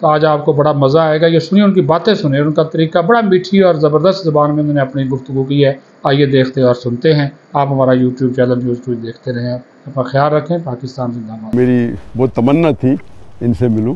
تو آج آپ کو بڑا مزہ آئے گا. یہ سنیے، ان کی باتیں سنیں، ان کا طریقہ بڑا میٹھی اور زبردست زبان میں انہوں نے اپنی گفتگو کی ہے. آئیے دیکھتے اور سنتے ہیں. آپ ہمارا یوٹیوب چینل نیوز ٹو دیکھتے رہیں. اپنا خیال رکھیں. پاکستان زندہ باد. میری بہت تمنا تھی ان سے ملوں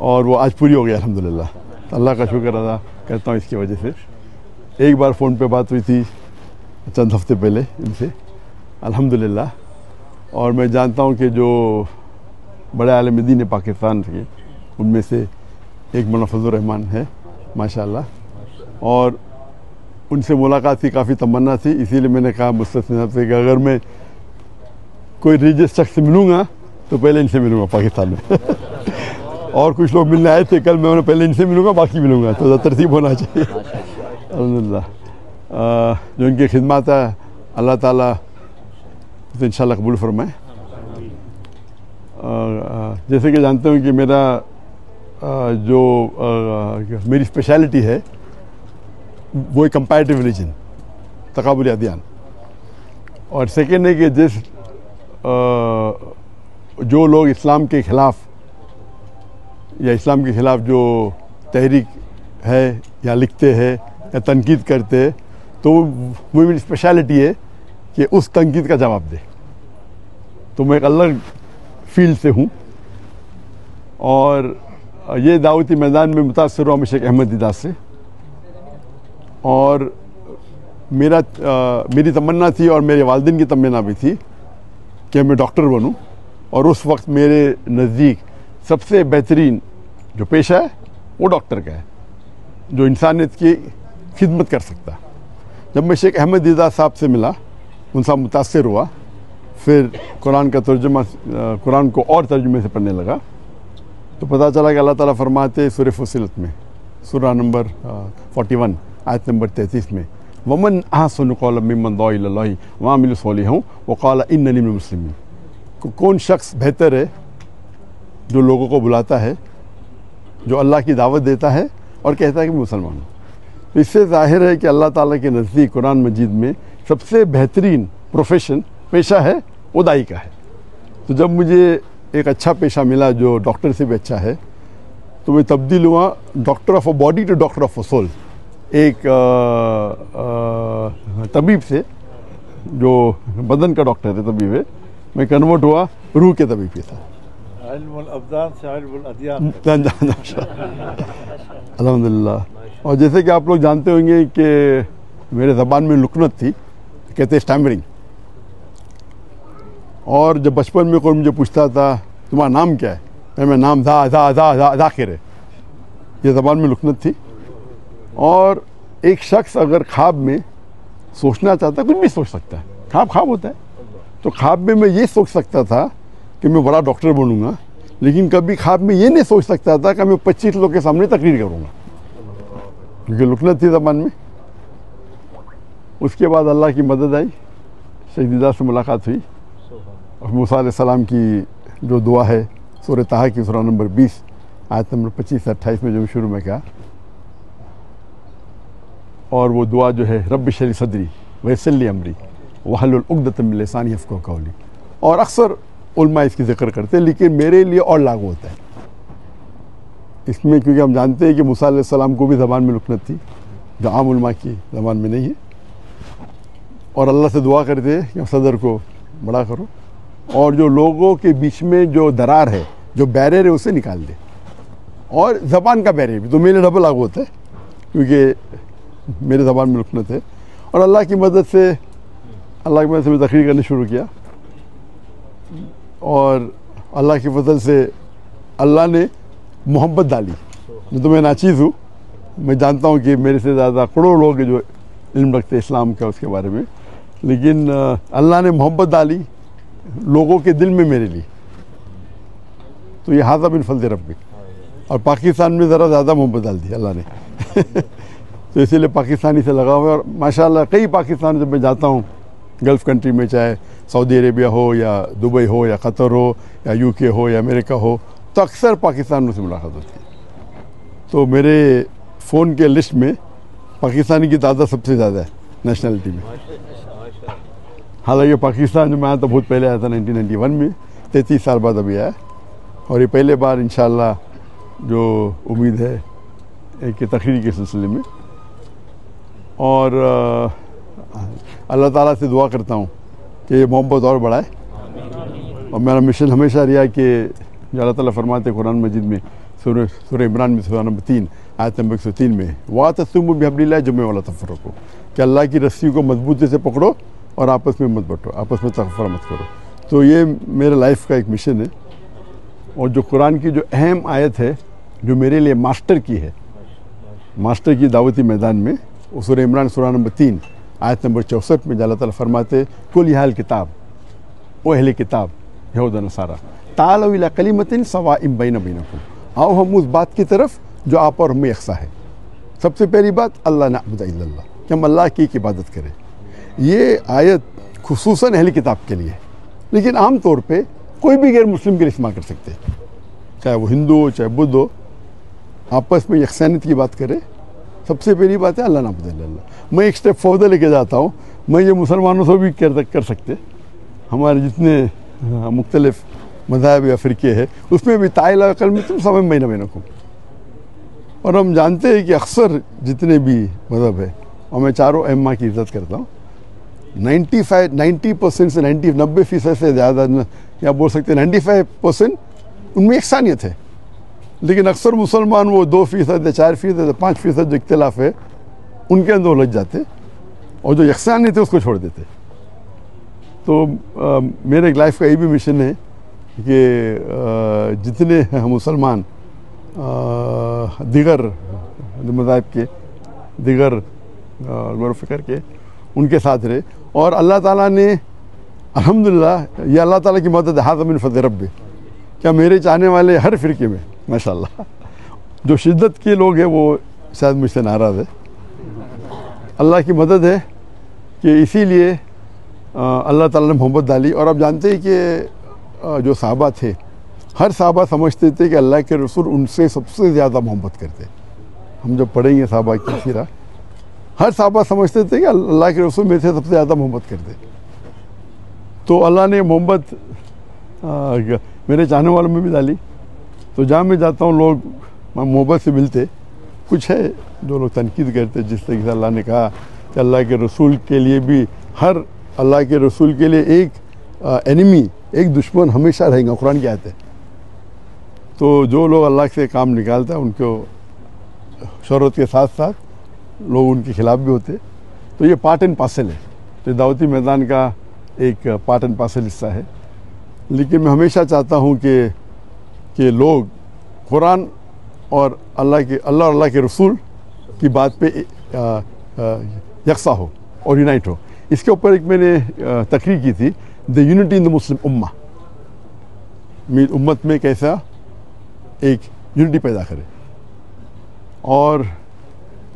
اور وہ آج پوری ہو گئی الحمدللہ. اللہ کا شکر ادا کرتا ہوں اس کی وجہ سے. ایک بار فون پہ بات ہوئی تھی چند ہفتے پہلے ان سے الحمدللہ. اور میں جانتا ہوں کہ جو بڑے عالم دین ہے پاکستان کے، ان میں سے ایک مولانا فضل الرحمان ہے ماشاءاللہ. اور ان سے ملاقات کی کافی تمنا تھی، اسی لیے میں نے کہا مستثنی صاحب سے کہ اگر میں کوئی ریلیجس شخص سے ملوں گا تو پہلے ان سے ملوں گا پاکستان میں. اور کچھ لوگ ملنے آئے تھے کل، میں انہیں پہلے ان سے ملوں گا باقی ملوں گا، تو ترتیب ہونا چاہیے. الحمدللہ جو ان کی خدمات ہے اللہ تعالیٰ تو انشاءاللہ قبول فرمائے. جیسے کہ جانتے ہوں کہ میرا جو میری اسپیشلٹی ہے وہ کمپیریٹیو ریلیجن، تقابلی ادیان. اور سیکنڈ ہے کہ جو لوگ اسلام کے خلاف یا اسلام کے خلاف جو تحریک ہے یا لکھتے ہیں یا تنقید کرتے ہیں، تو وہ میری اسپیشلٹی ہے کہ اس تنقید کا جواب دے. تو میں ایک الگ فیلڈ سے ہوں. اور یہ دعوتی میدان میں متاثر ہوا میں شیخ احمد دیدات سے. اور میری تمنا تھی اور میرے والدین کی تمنا بھی تھی کہ میں ڈاکٹر بنوں. اور اس وقت میرے نزدیک سب سے بہترین جو پیشہ ہے وہ ڈاکٹر کا ہے، جو انسانیت کی خدمت کر سکتا. جب میں شیخ احمد دیدات صاحب سے ملا، ان سے متاثر ہوا، پھر قرآن کا ترجمہ، قرآن کو اور ترجمے سے پڑھنے لگا، تو پتہ چلا کہ اللہ تعالیٰ فرماتے سورہ فصلت میں، سورہ نمبر 41 آیت نمبر 33 میں، وَمَنْ أَحْسَنُ قَوْلًا مِّمَّنْ دَعَا إِلَى اللَّهِ وَعَمِلَ صَالِحًا وَقَالَ إِنَّنِي مِنَ الْمُسْلِمِينَ. کون شخص بہتر ہے جو لوگوں کو بلاتا ہے، جو اللہ کی دعوت دیتا ہے اور کہتا ہے کہ میں مسلمان ہوں. تو اس سے ظاہر ہے کہ اللہ تعالیٰ کے نزدیک قرآن مجید میں سب سے بہترین پروفیشن، پیشہ ہے وہ داعی کا ہے. تو جب مجھے ایک اچھا پیشہ ملا جو ڈاکٹر سے بھی اچھا ہے، تو میں تبدیل ہوا doctor of a body to doctor of a soul. ایک طبیب سے جو بدن کا ڈاکٹر ہے، طبیب ہے، میں کنورٹ ہوا روح کے طبیب کے ساتھ. علم الابدان سے علم الادیان. الحمدللہ. اور جیسے کہ آپ لوگ جانتے ہوں گے کہ میرے زبان میں لکنت تھی، کہتے اسٹیمرنگ. اور جب بچپن میں کوئی مجھے پوچھتا تھا تمہارا نام کیا ہے، میں نام ذاکر ہے، یہ زبان میں لکنت تھی. اور ایک شخص اگر خواب میں سوچنا چاہتا ہے، کچھ بھی سوچ سکتا ہے، خواب ہوتا ہے. تو خواب میں میں یہ سوچ سکتا تھا کہ میں بڑا ڈاکٹر بنوں گا، لیکن کبھی خواب میں یہ نہیں سوچ سکتا تھا کہ میں 25 لوگ کے سامنے تقریر کروں گا، کیونکہ لکنت تھی زبان میں. اس کے بعد اللہ کی مدد آئی، شیخ دیدات سے ملاقات ہوئی. موسیٰ علیہ السلام کی جو دعا ہے سورہ طٰہٰ کی سورہ نمبر 20 آیت نمبر 25 سے 28 میں جو شروع میں کہا، اور وہ دعا جو ہے رب اشرح لی صدری ویسر لی امری واحلل عقدۃ من لسانی یفقہوا قولی. اور اکثر علماء اس کی ذکر کرتے ہیں، لیکن میرے لیے اور لاگو ہوتا ہے اس میں، کیونکہ ہم جانتے ہیں کہ موسیٰ علیہ السلام کو بھی زبان میں لکنت تھی جو عام علماء کی زبان میں نہیں ہے. اور اللہ سے دعا کرتے ہیں کہ صدر کو بڑا کرو، اور جو لوگوں کے بیچ میں جو درار ہے، جو بیریئر ہے، اسے نکال دے. اور زبان کا بیریئر بھی تو میرے ڈبل لاگو ہوتا ہے، کیونکہ میرے زبان میں لکنت ہے. اور اللہ کی مدد سے میں تقریر کرنا شروع کیا. اور اللہ کی فضل سے اللہ نے محبت ڈالی. جو تو میں ناچیز ہوں، میں جانتا ہوں کہ میرے سے زیادہ کروڑوں لوگ جو علم رکھتے اسلام کا اس کے بارے میں، لیکن اللہ نے محبت ڈالی لوگوں کے دل میں میرے لیے. تو یہ ھذا من فضل ربک. اور پاکستان میں ذرا زیادہ محبت ڈال دی اللہ نے. تو اسی لیے پاکستانی سے لگا ہوا ہے. اور ماشاءاللہ کئی پاکستان جب میں جاتا ہوں گلف کنٹری میں، چاہے سعودی عربیہ ہو یا دبئی ہو یا قطر ہو یا یو کے ہو یا امریکہ ہو، تو اکثر پاکستانیوں سے ملاقات ہوتی ہے. تو میرے فون کے لسٹ میں پاکستانی کی تعداد سب سے زیادہ ہے نیشنلٹی میں. حالانکہ پاکستان جو میں آیا تھا بہت پہلے آیا تھا 1991 میں، 33 سال بعد ابھی آیا. اور یہ پہلے بار انشاءاللہ جو امید ہے ایک تقریر کے سلسلے میں، اور اللہ تعالیٰ سے دعا کرتا ہوں کہ یہ محبت اور بڑھائے، اور میرا مشن ہمیشہ رہا کہ جو اللہ تعالیٰ فرماتے ہیں قرآن مجید میں سورہ عمران میں سورہ نمبر 3 آیت نمبر 103 میں وَاعْتَصِمُوا بِحَبْلِ اللَّهِ جَمِيعًا وَلَا تَفَرَّقُوا، کہ اللہ کی رسی کو مضبوطی سے پکڑو اور آپس میں مت بٹو، آپس میں تفرقہ مت کرو۔ تو یہ میرے لائف کا ایک مشن ہے، اور جو قرآن کی جو اہم آیت ہے جو میرے لیے ماسٹر کی ہے، ماسٹر کی دعوتی میدان میں، وہ سورہ عمران سورہ نمبر 3 آیت نمبر 64 میں اللہ تعالیٰ فرماتے کل یا اہل کتاب، او اہل کتاب یہود و نصارہ تعالوا الی کلمۃ سواء بین بینکم، آؤ ہم اس بات کی طرف جو آپ اور ہمیں یکساں ہے۔ سب سے پہلی بات اللہ نعبد الا اللہ، کہ ہم اللہ کی عبادت کریں۔ یہ آیت خصوصاً اہل کتاب کے لیے ہے، لیکن عام طور پہ کوئی بھی غیر مسلم کے لیے استعمال کر سکتے ہیں، چاہے وہ ہندو ہو چاہے بدھ ہو، آپس میں یکسانیت کی بات کرے۔ سب سے پہلی بات ہے اللہ نعبد الا اللہ۔ میں ایک سٹیپ فوردر لے کے جاتا ہوں، میں یہ مسلمانوں سے بھی کر سکتے، ہمارے جتنے مختلف مذاہب یا فرقے ہیں اس میں بھی تعالیٰ کلمۃ سواء بین بینکم، اور ہم جانتے ہیں کہ اکثر جتنے بھی مذہب ہے، اور میں چاروں ائمہ کی عزت کرتا ہوں، 90% سے 90% سے زیادہ، یا بول سکتے ہیں 95% ان میں یکسانیت ہے، لیکن اکثر مسلمان وہ 2% یا 4% یا 5% جو اختلاف ہے ان کے اندر الجھ جاتے، اور جو یکسانیت ہے اس کو چھوڑ دیتے۔ تو میرے ایک لائف کا یہ بھی مشن ہے کہ جتنے مسلمان دیگر مذاہب کے، دیگر غور و فکر کے، ان کے ساتھ رہے، اور اللہ تعالیٰ نے الحمدللہ یہ اللہ تعالیٰ کی مدد ھذا من فضل ربی، کیا میرے چاہنے والے ہر فرقے میں ماشاءاللہ جو شدت کے لوگ ہیں وہ شاید مجھ سے ناراض ہے، اللہ کی مدد ہے کہ اسی لیے اللہ تعالیٰ نے محبت ڈالی۔ اور آپ جانتے ہیں کہ جو صحابہ تھے، ہر صحابہ سمجھتے تھے کہ اللہ کے رسول ان سے سب سے زیادہ محبت کرتے۔ ہم جب پڑھیں گے صحابہ کی سیرہ، ہر صحابہ سمجھتے تھے کہ اللہ کے رسول میرے سے سب سے زیادہ محبت کرتے۔ تو اللہ نے محبت میرے چاہنے والوں میں بھی ڈالی۔ تو جہاں میں جاتا ہوں لوگ محبت سے ملتے، کچھ ہے جو لوگ تنقید کرتے، جس طریقے سے اللہ نے کہا کہ اللہ کے رسول کے لیے بھی، ہر اللہ کے رسول کے لیے ایک اینیمی، ایک دشمن ہمیشہ رہیں گا، قرآن کی آیت ہے۔ تو جو لوگ اللہ سے کام نکالتا ہے ان کو شہرت کے ساتھ ساتھ لوگ ان کے خلاف بھی ہوتے، تو یہ پارٹ اینڈ پارسل ہے، تو دعوتی میدان کا ایک پارٹ اینڈ پارسل حصہ ہے۔ لیکن میں ہمیشہ چاہتا ہوں کہ لوگ قرآن اور اللہ اور اللہ کے رسول کی بات پہ یکساں ہو اور یونائٹ ہو۔ اس کے اوپر ایک میں نے تقریر کی تھی، دا یونٹی ان دا مسلم امہ، امت میں کیسا ایک یونٹی پیدا کرے۔ اور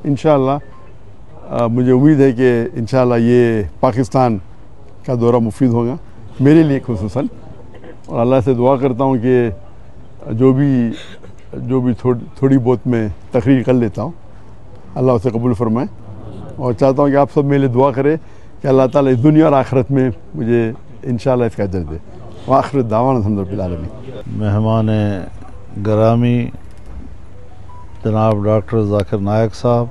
انشاءاللہ مجھے امید ہے کہ انشاءاللہ یہ پاکستان کا دورہ مفید ہوگا میرے لیے خصوصاً، اور اللہ سے دعا کرتا ہوں کہ جو بھی تھوڑی بہت میں تقریر کر لیتا ہوں اللہ اسے قبول فرمائے، اور چاہتا ہوں کہ آپ سب میرے لیے دعا کرے کہ اللہ تعالیٰ اس دنیا اور آخرت میں مجھے انشاءاللہ اس کا اجر دے۔ وآخر دعوانا الحمد للہ العالمین۔ مہمان گرامی جناب ڈاکٹر ذاکر نائک صاحب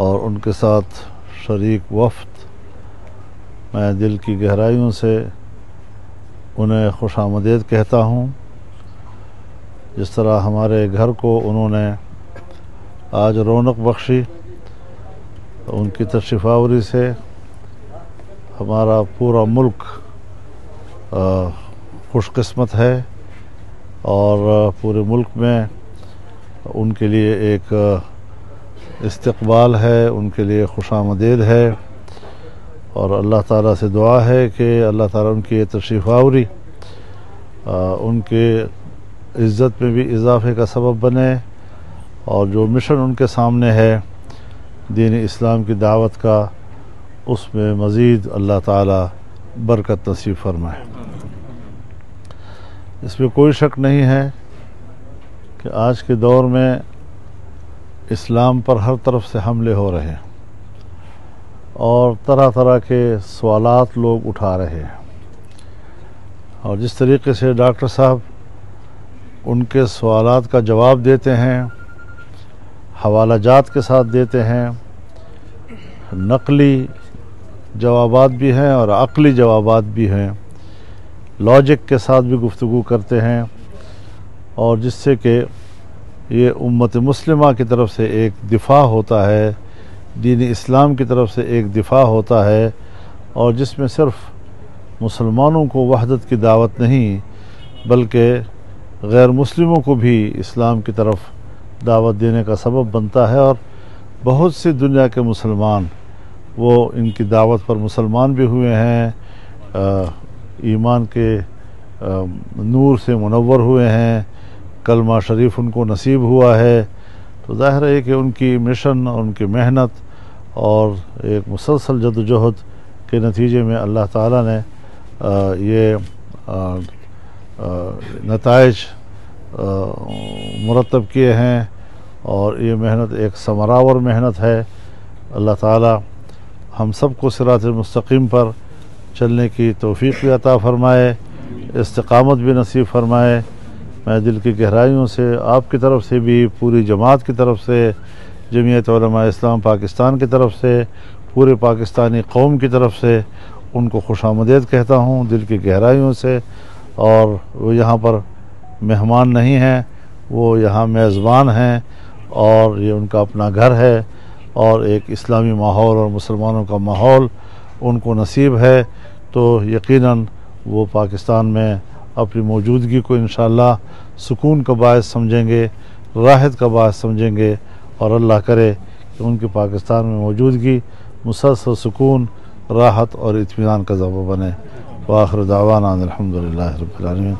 اور ان کے ساتھ شریک وفد، میں دل کی گہرائیوں سے انہیں خوش آمدید کہتا ہوں۔ جس طرح ہمارے گھر کو انہوں نے آج رونق بخشی، ان کی تشریف آوری سے ہمارا پورا ملک خوش قسمت ہے، اور پورے ملک میں ان کے لیے ایک استقبال ہے، ان کے لیے خوش آمدید ہے، اور اللہ تعالیٰ سے دعا ہے کہ اللہ تعالیٰ ان کی یہ تشریف آوری ان کے عزت میں بھی اضافے کا سبب بنے، اور جو مشن ان کے سامنے ہے دین اسلام کی دعوت کا، اس میں مزید اللہ تعالیٰ برکت نصیب فرمائے۔ اس میں کوئی شک نہیں ہے کہ آج کے دور میں اسلام پر ہر طرف سے حملے ہو رہے ہیں، اور طرح طرح کے سوالات لوگ اٹھا رہے ہیں، اور جس طریقے سے ڈاکٹر صاحب ان کے سوالات کا جواب دیتے ہیں، حوالہ جات کے ساتھ دیتے ہیں، نقلی جوابات بھی ہیں اور عقلی جوابات بھی ہیں، لاجک کے ساتھ بھی گفتگو کرتے ہیں، اور جس سے کہ یہ امت مسلمہ کی طرف سے ایک دفاع ہوتا ہے، دین اسلام کی طرف سے ایک دفاع ہوتا ہے، اور جس میں صرف مسلمانوں کو وحدت کی دعوت نہیں بلکہ غیر مسلموں کو بھی اسلام کی طرف دعوت دینے کا سبب بنتا ہے، اور بہت سی دنیا کے مسلمان وہ ان کی دعوت پر مسلمان بھی ہوئے ہیں، ایمان کے نور سے منور ہوئے ہیں، کلمہ شریف ان کو نصیب ہوا ہے۔ تو ظاہر ہے کہ ان کی مشن اور ان کی محنت اور ایک مسلسل جدوجہد کے نتیجے میں اللہ تعالیٰ نے یہ نتائج مرتب کیے ہیں، اور یہ محنت ایک ثمرآور محنت ہے۔ اللہ تعالیٰ ہم سب کو صراط المستقیم پر چلنے کی توفیق بھی عطا فرمائے، استقامت بھی نصیب فرمائے۔ میں دل کی گہرائیوں سے آپ کی طرف سے بھی، پوری جماعت کی طرف سے، جمعیت علماء اسلام پاکستان کی طرف سے، پورے پاکستانی قوم کی طرف سے ان کو خوش آمدید کہتا ہوں دل کی گہرائیوں سے۔ اور وہ یہاں پر مہمان نہیں ہیں، وہ یہاں میزبان ہیں، اور یہ ان کا اپنا گھر ہے، اور ایک اسلامی ماحول اور مسلمانوں کا ماحول ان کو نصیب ہے، تو یقیناً وہ پاکستان میں اپنی موجودگی کو انشاءاللہ سکون کا باعث سمجھیں گے، راحت کا باعث سمجھیں گے، اور اللہ کرے کہ ان کی پاکستان میں موجودگی مسلسل سکون، راحت اور اطمینان کا ذریعہ بنے۔ وآخر دعوانا الحمدللہ رب العالمین۔